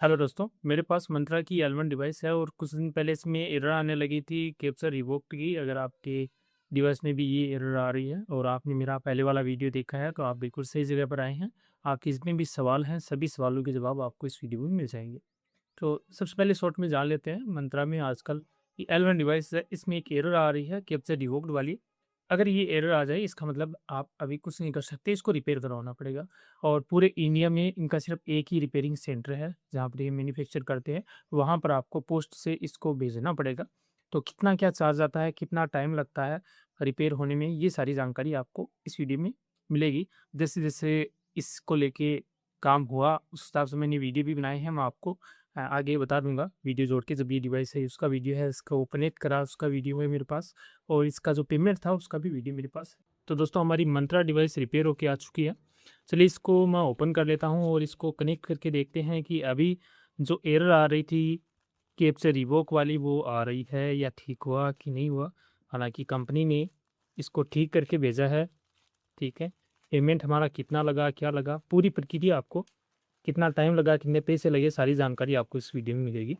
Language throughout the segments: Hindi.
हेलो दोस्तों, मेरे पास मंत्रा की L1 डिवाइस है और कुछ दिन पहले इसमें एरर आने लगी थी कैप्चर रिवोक्ड की। अगर आपके डिवाइस में भी ये एरर आ रही है और आपने मेरा पहले वाला वीडियो देखा है तो आप बिल्कुल सही जगह पर आए हैं। आपके जितने भी सवाल हैं सभी सवालों के जवाब आपको इस वीडियो में मिल जाएंगे। तो सबसे पहले शॉर्ट में जान लेते हैं मंत्रा में आजकल ये L1 डिवाइस है, इसमें एक एरर आ रही है कैप्चर रिवोक्ड वाली। अगर ये एरर आ जाए इसका मतलब आप अभी कुछ नहीं कर सकते, इसको रिपेयर करवाना पड़ेगा। और पूरे इंडिया में इनका सिर्फ एक ही रिपेयरिंग सेंटर है जहाँ पर ये मैन्युफैक्चर करते हैं। वहाँ पर आपको पोस्ट से इसको भेजना पड़ेगा। तो कितना क्या चार्ज आता है, कितना टाइम लगता है रिपेयर होने में, ये सारी जानकारी आपको इस वीडियो में मिलेगी। जैसे जैसे इसको लेके काम हुआ उस हिसाब से मैंने वीडियो भी बनाए हैं, मैं आपको आगे बता दूंगा वीडियो जोड़ के। जब ये डिवाइस है उसका वीडियो है, इसका वो कनेक्ट करा उसका वीडियो है मेरे पास, और इसका जो पेमेंट था उसका भी वीडियो मेरे पास है। तो दोस्तों हमारी मंत्रा डिवाइस रिपेयर होके आ चुकी है। चलिए इसको मैं ओपन कर लेता हूँ और इसको कनेक्ट करके देखते हैं कि अभी जो एरर आ रही थी कैप्चर रिवोक वाली वो आ रही है या ठीक हुआ कि नहीं हुआ। हालांकि कंपनी ने इसको ठीक करके भेजा है। ठीक है, पेमेंट हमारा कितना लगा, क्या लगा, पूरी प्रक्रिया आपको, कितना टाइम लगा, कितने पैसे लगे, सारी जानकारी आपको इस वीडियो में मिलेगी।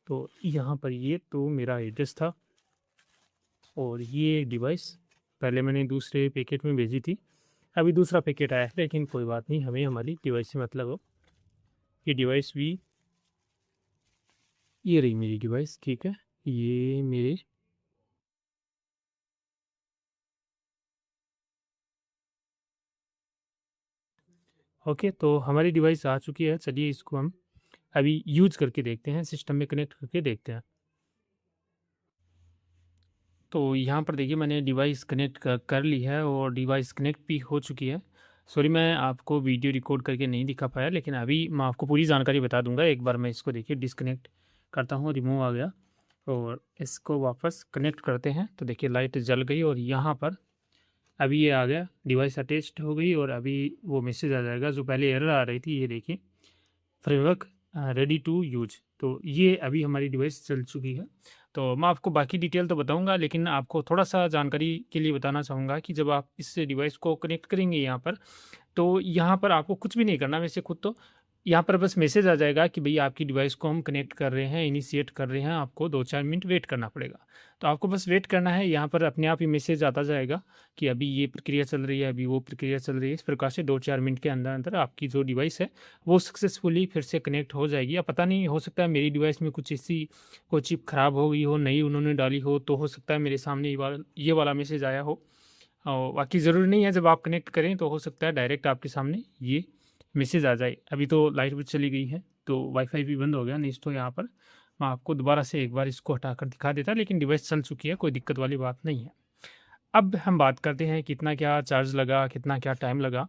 तो यहाँ पर ये तो मेरा एड्रेस था और ये डिवाइस पहले मैंने दूसरे पैकेट में भेजी थी, अभी दूसरा पैकेट आया है, लेकिन कोई बात नहीं, हमें हमारी डिवाइस से मतलब हो। ये डिवाइस भी, ये रही मेरी डिवाइस। ठीक है, ये मेरे ओके, तो हमारी डिवाइस आ चुकी है। चलिए इसको हम अभी यूज करके देखते हैं, सिस्टम में कनेक्ट करके देखते हैं। तो यहाँ पर देखिए मैंने डिवाइस कनेक्ट कर ली है और डिवाइस कनेक्ट भी हो चुकी है। सॉरी मैं आपको वीडियो रिकॉर्ड करके नहीं दिखा पाया, लेकिन अभी मैं आपको पूरी जानकारी बता दूंगा। एक बार मैं इसको देखिए डिसकनेक्ट करता हूँ, रिमूव आ गया, और इसको वापस कनेक्ट करते हैं। तो देखिए लाइट जल गई और यहाँ पर अभी ये आ गया, डिवाइस अटैच्ड हो गई और अभी वो मैसेज आ जाएगा जो पहले एरर आ रही थी। ये देखिए फ्रेमवर्क रेडी टू यूज। तो ये अभी हमारी डिवाइस चल चुकी है। तो मैं आपको बाकी डिटेल तो बताऊंगा, लेकिन आपको थोड़ा सा जानकारी के लिए बताना चाहूँगा कि जब आप इस डिवाइस को कनेक्ट करेंगे यहाँ पर, तो यहाँ पर आपको कुछ भी नहीं करना वैसे खुद तो। यहाँ पर बस मैसेज आ जाएगा कि भई आपकी डिवाइस को हम कनेक्ट कर रहे हैं, इनिशिएट कर रहे हैं, आपको 2-4 मिनट वेट करना पड़ेगा। तो आपको बस वेट करना है, यहाँ पर अपने आप ही मैसेज आता जाएगा कि अभी ये प्रक्रिया चल रही है, अभी वो प्रक्रिया चल रही है। इस प्रकार से 2-4 मिनट के अंदर-अंदर आपकी जो डिवाइस है, वो सक्सेसफुली फिर से कनेक्ट हो जाएगी। या पता नहीं, हो सकता है मेरी डिवाइस में कुछ ऐसी कोई चिप खराब हो गई हो, नई उन्होंने डाली हो, तो हो सकता है मेरे सामने ये वाला मैसेज आया हो। और बाकी ज़रूरी नहीं है, जब आप कनेक्ट करें तो हो सकता है डायरेक्ट आपके सामने ये मैसेज आ जाए। अभी तो लाइट भी चली गई है तो वाईफ़ाई भी बंद हो गया, नहीं तो यहाँ पर मैं आपको दोबारा से एक बार इसको हटाकर दिखा देता, लेकिन डिवाइस चल चुकी है, कोई दिक्कत वाली बात नहीं है। अब हम बात करते हैं कितना क्या चार्ज लगा, कितना क्या टाइम लगा,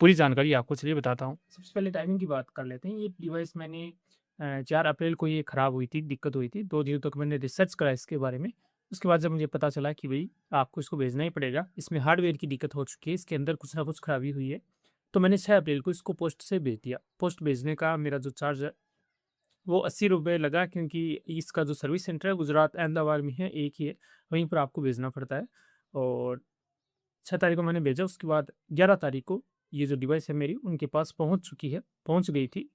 पूरी जानकारी आपको चलिए बताता हूँ। सबसे पहले टाइमिंग की बात कर लेते हैं। ये डिवाइस मैंने 4 अप्रैल को ये ख़राब हुई थी, दिक्कत हुई थी। 2 दिनों तक मैंने रिसर्च करा इसके बारे में। उसके बाद जब मुझे पता चला कि भई आपको इसको भेजना ही पड़ेगा, इसमें हार्डवेयर की दिक्कत हो चुकी है, इसके अंदर कुछ ना कुछ खराबी हुई है, तो मैंने 6 अप्रैल को इसको पोस्ट से भेज दिया। पोस्ट भेजने का मेरा जो चार्ज है वो ₹80 लगा, क्योंकि इसका जो सर्विस सेंटर है गुजरात अहमदाबाद में है, एक ही है, वहीं पर आपको भेजना पड़ता है। और 6 तारीख को मैंने भेजा, उसके बाद 11 तारीख को ये जो डिवाइस है मेरी उनके पास पहुँच चुकी है, पहुँच गई थी।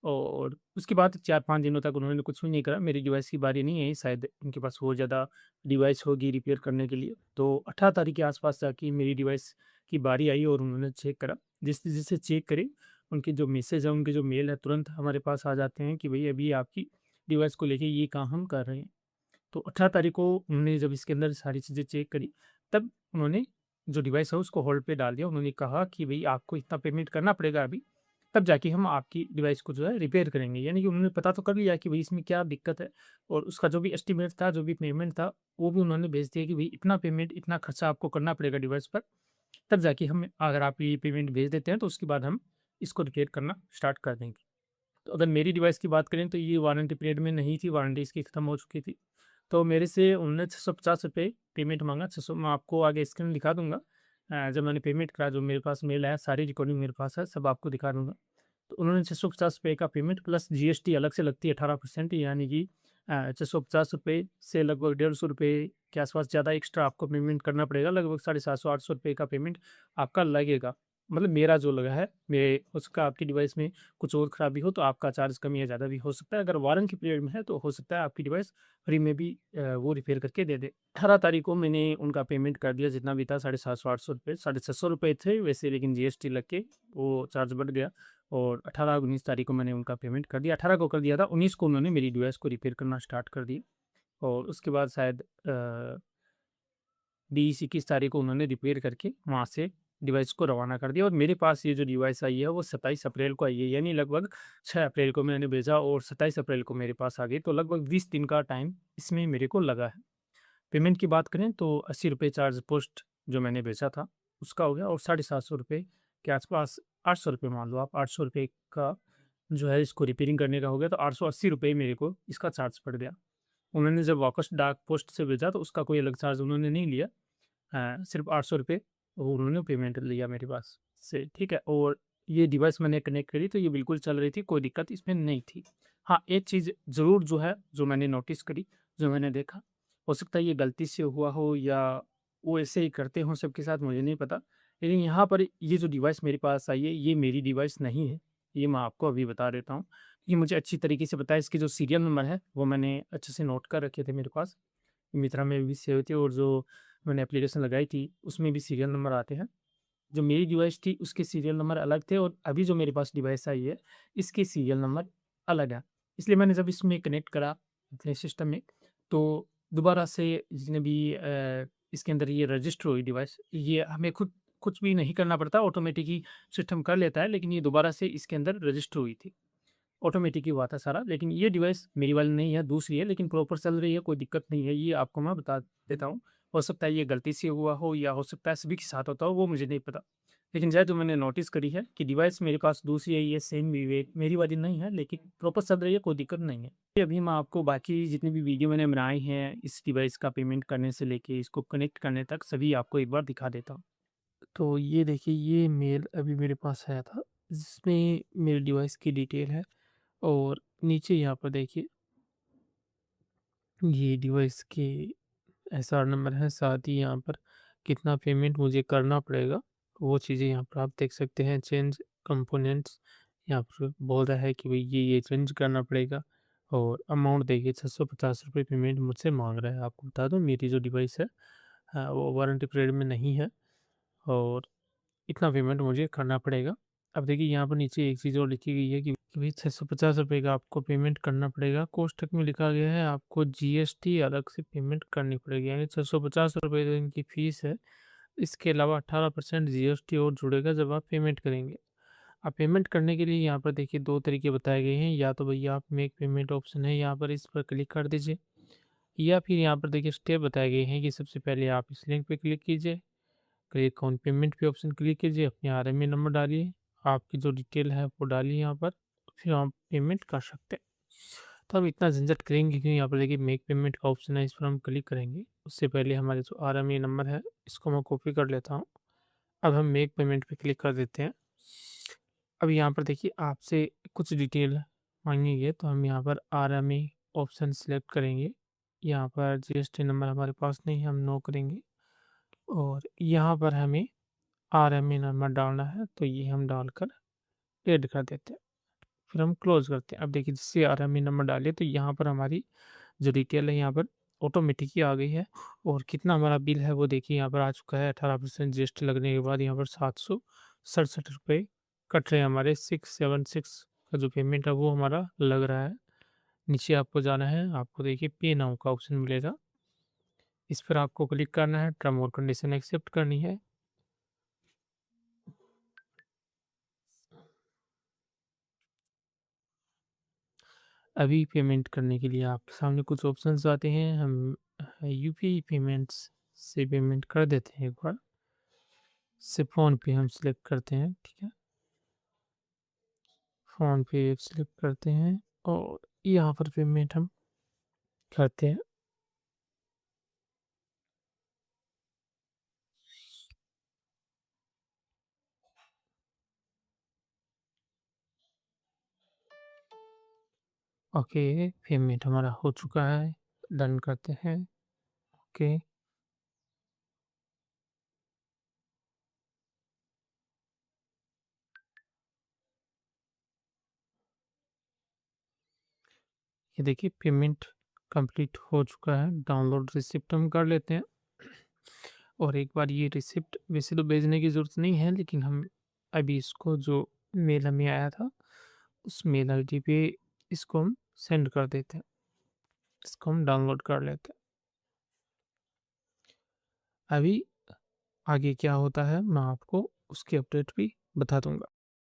और उसके बाद 4-5 दिनों तक उन्होंने कुछ भी नहीं करा। मेरी डिवाइस की बारी नहीं आई, शायद उनके पास और ज़्यादा डिवाइस होगी रिपेयर करने के लिए। तो 18 तारीख के आस-पास जाके मेरी डिवाइस की बारी आई और उन्होंने चेक करा। जिस-जिसे चेक करे, उनके जो मैसेज है, उनके जो मेल है, तुरंत हमारे पास आ जाते हैं कि भई अभी आपकी डिवाइस को लेके ये काम हम कर रहे हैं। तो 18 तारीख को उन्होंने जब इसके अंदर सारी चीज़ें चेक करी, तब उन्होंने जो डिवाइस है उसको होल्ड पे डाल दिया। उन्होंने कहा कि भई आपको इतना पेमेंट करना पड़ेगा अभी, तब जाके हम आपकी डिवाइस को जो है रिपेयर करेंगे। यानी कि उन्होंने पता तो कर लिया कि भई इसमें क्या दिक्कत है, और उसका जो भी एस्टीमेट था, जो भी पेमेंट था, वो भी उन्होंने भेज दिया कि भई इतना पेमेंट, इतना खर्चा आपको करना पड़ेगा डिवाइस पर, तब जाके हम, अगर आप ये पेमेंट भेज देते हैं तो उसके बाद हम इसको रिपेयर करना स्टार्ट कर देंगे। तो अगर मेरी डिवाइस की बात करें तो ये वारंटी पीरियड में नहीं थी, वारंटी इसकी खत्म हो चुकी थी। तो मेरे से उन्होंने ₹650 पेमेंट माँगा। 600 मैं आपको आगे स्क्रीन दिखा दूँगा। जब मैंने पेमेंट करा, जो मेरे पास मेल आया, सारी रिकॉर्डिंग मेरे पास है, सब आपको दिखा दूँगा। तो उन्होंने ₹650 का पेमेंट प्लस जीएसटी अलग से लगती है 18%, यानी कि ₹650 से लगभग ₹150 के आसपास ज़्यादा एक्स्ट्रा आपको पेमेंट करना पड़ेगा। लगभग ₹750-800 का पेमेंट आपका लगेगा। मतलब मेरा जो लगा है, मेरे हो सकता है आपकी डिवाइस में कुछ और खराबी हो तो आपका चार्ज कम या ज़्यादा भी हो सकता है। अगर वारंटी पीरियड में है तो हो सकता है आपकी डिवाइस फ्री में भी वो रिपेयर करके दे दे। 18 तारीख को मैंने उनका पेमेंट कर दिया जितना भी था, 750-800 रुपए, 650 रुपए थे वैसे, लेकिन जीएसटी लग के वो चार्ज बढ़ गया और 18-19 तारीख को मैंने उनका पेमेंट कर दिया। 18 को कर दिया था, 19 को उन्होंने मेरी डिवाइस को रिपेयर करना स्टार्ट कर दिया और उसके बाद शायद 20-21 तारीख को उन्होंने रिपेयर करके वहाँ से डिवाइस को रवाना कर दिया और मेरे पास ये जो डिवाइस आई है वो 27 अप्रैल को आई है, यानी लगभग 6 अप्रैल को मैंने भेजा और 27 अप्रैल को मेरे पास आ गई, तो लगभग 20 दिन का टाइम इसमें मेरे को लगा है। पेमेंट की बात करें तो 80 रुपये चार्ज पोस्ट जो मैंने भेजा था उसका हो गया और 750 रुपये के आसपास, 800 रुपये मान लो आप, 800 रुपये का जो है इसको रिपेयरिंग करने का हो गया, तो 880 रुपये मेरे को इसका चार्ज पड़ गया। उन्होंने जब वापस डाक पोस्ट से भेजा तो उसका कोई अलग चार्ज उन्होंने नहीं लिया। हाँ, सिर्फ़ 800 रुपए वो उन्होंने पेमेंट लिया मेरे पास से, ठीक है? और ये डिवाइस मैंने कनेक्ट करी तो ये बिल्कुल चल रही थी, कोई दिक्कत इसमें नहीं थी। हाँ, एक चीज़ ज़रूर जो है, जो मैंने नोटिस करी, जो मैंने देखा, हो सकता है ये गलती से हुआ हो या वो ऐसे ही करते हों सबके साथ, मुझे नहीं पता। लेकिन यहाँ पर ये जो डिवाइस मेरे पास आई है, ये मेरी डिवाइस नहीं है, ये मैं आपको अभी बता देता हूँ। ये मुझे अच्छी तरीके से पता है, इसके जो सीरियल नंबर है, वो मैंने अच्छे से नोट कर रखे थे मेरे पास। मित्रा में भी सेव थे और जो मैंने एप्लीकेशन लगाई थी, उसमें भी सीरियल नंबर आते हैं। जो मेरी डिवाइस थी, उसके सीरियल नंबर अलग थे और अभी जो मेरे पास डिवाइस आई है, इसके सीरियल नंबर अलग है। इसलिए मैंने जब इसमें कनेक्ट करा अपने सिस्टम में, तो दोबारा से जितने भी इसके अंदर ये रजिस्टर हुई डिवाइस, ये हमें खुद कुछ भी नहीं करना पड़ता, ऑटोमेटिक ही सिस्टम कर लेता है, लेकिन ये दोबारा से इसके अंदर रजिस्टर हुई थी। ऑटोमेटिक ही हुआ था सारा, लेकिन ये डिवाइस मेरी वाली नहीं है, दूसरी है, लेकिन प्रॉपर चल रही है, कोई दिक्कत नहीं है, ये आपको मैं बता देता हूँ। हो सकता है ये गलती से हुआ हो या हो सकता है सभी के साथ होता हो, वो मुझे नहीं पता। लेकिन जो मैंने नोटिस करी है कि डिवाइस मेरे पास दूसरी है, ये सेम भी वे मेरी वाली नहीं है, लेकिन प्रॉपर चल रही है, कोई दिक्कत नहीं है। ये अभी मैं आपको बाकी जितनी भी वीडियो मैंने बनाई हैं, इस डिवाइस का पेमेंट करने से लेके इसको कनेक्ट करने तक, सभी आपको एक बार दिखा देता हूँ। तो ये देखिए, ये मेल अभी मेरे पास आया था, जिसमें मेरे डिवाइस की डिटेल है और नीचे यहाँ पर देखिए, ये डिवाइस के एसआर नंबर है, साथ ही यहाँ पर कितना पेमेंट मुझे करना पड़ेगा, वो चीज़ें यहाँ पर आप देख सकते हैं। चेंज कंपोनेंट्स यहाँ पर बोल रहा है कि भई ये चेंज करना पड़ेगा और अमाउंट देखिए 650 रुपये पेमेंट मुझसे माँग रहा है। आपको बता दूँ, मेरी जो डिवाइस है वो वारंटी पीरियड में नहीं है और इतना पेमेंट मुझे करना पड़ेगा। अब देखिए, यहाँ पर नीचे एक चीज़ और लिखी गई है कि भई 650 रुपये का आपको पेमेंट करना पड़ेगा। कोष्ठक में लिखा गया है आपको जीएसटी अलग से पेमेंट करनी पड़ेगी, यानी 650 रुपये तो इनकी फ़ीस है। इसके अलावा 18% जीएसटी और जुड़ेगा जब आप पेमेंट करेंगे। अब पेमेंट करने के लिए यहाँ पर देखिए 2 तरीके बताए गए हैं, या तो भैया आप मेक पेमेंट ऑप्शन है, यहाँ पर इस पर क्लिक कर दीजिए, या फिर यहाँ पर देखिए स्टेप बताए गए हैं कि सबसे पहले आप इस लिंक पे क्लिक कीजिए, क्लिक ऑन पेमेंट पे ऑप्शन क्लिक कीजिए, अपने आरएमए नंबर डालिए, आपकी जो डिटेल है वो डालिए यहाँ पर, फिर आप पेमेंट कर सकते हैं। तो हम इतना झंझट करेंगे क्यों, यहाँ पर देखिए मेक पेमेंट का ऑप्शन है, इस पर हम क्लिक करेंगे। उससे पहले हमारे जो आरएमए नंबर है, इसको मैं कॉपी कर लेता हूँ। अब हम मेक पेमेंट पे क्लिक कर देते हैं। अब यहाँ पर देखिए आपसे कुछ डिटेल माँगेंगे, तो हम यहाँ पर आरएमए ऑप्शन सेलेक्ट करेंगे। यहाँ पर जीएसटी नंबर हमारे पास नहीं है, हम नो करेंगे और यहाँ पर हमें आरएमए नंबर डालना है, तो ये हम डालकर ऐड कर देते हैं। फिर हम क्लोज़ करते हैं। अब देखिए, जैसे आरएमए नंबर डाले तो यहाँ पर हमारी जो डिटेल है यहाँ पर ऑटोमेटिक ही आ गई है और कितना हमारा बिल है वो देखिए यहाँ पर आ चुका है। 18% जीएसटी लगने के बाद यहाँ पर 767 रुपये कट रहे हैं हमारे। 676 का जो पेमेंट है वो हमारा लग रहा है। नीचे आपको जाना है, आपको देखिए पे नाउ का ऑप्शन मिलेगा। इस पर आपको क्लिक करना है, टर्म और कंडीशन एक्सेप्ट करनी है। अभी पेमेंट करने के लिए आपके सामने कुछ ऑप्शंस आते हैं। हम यूपीआई पेमेंट्स से पेमेंट कर देते हैं एक बार। से फ़ोन पे हम सिलेक्ट करते हैं, ठीक है? फ़ोन पे सिलेक्ट करते हैं और यहाँ पर पेमेंट हम करते हैं। ओके, पेमेंट हमारा हो चुका है, डन करते हैं। ओके। ये देखिए पेमेंट कंप्लीट हो चुका है। डाउनलोड रिसिप्ट हम कर लेते हैं। और एक बार ये रिसिप्ट वैसे तो भेजने की ज़रूरत नहीं है, लेकिन हम अभी इसको जो मेल हमें आया था, उस मेल आईडी पे इसको हम सेंड कर देते हैं। इसको हम डाउनलोड कर लेते हैं। अभी आगे क्या होता है मैं आपको उसकी अपडेट भी बता दूँगा।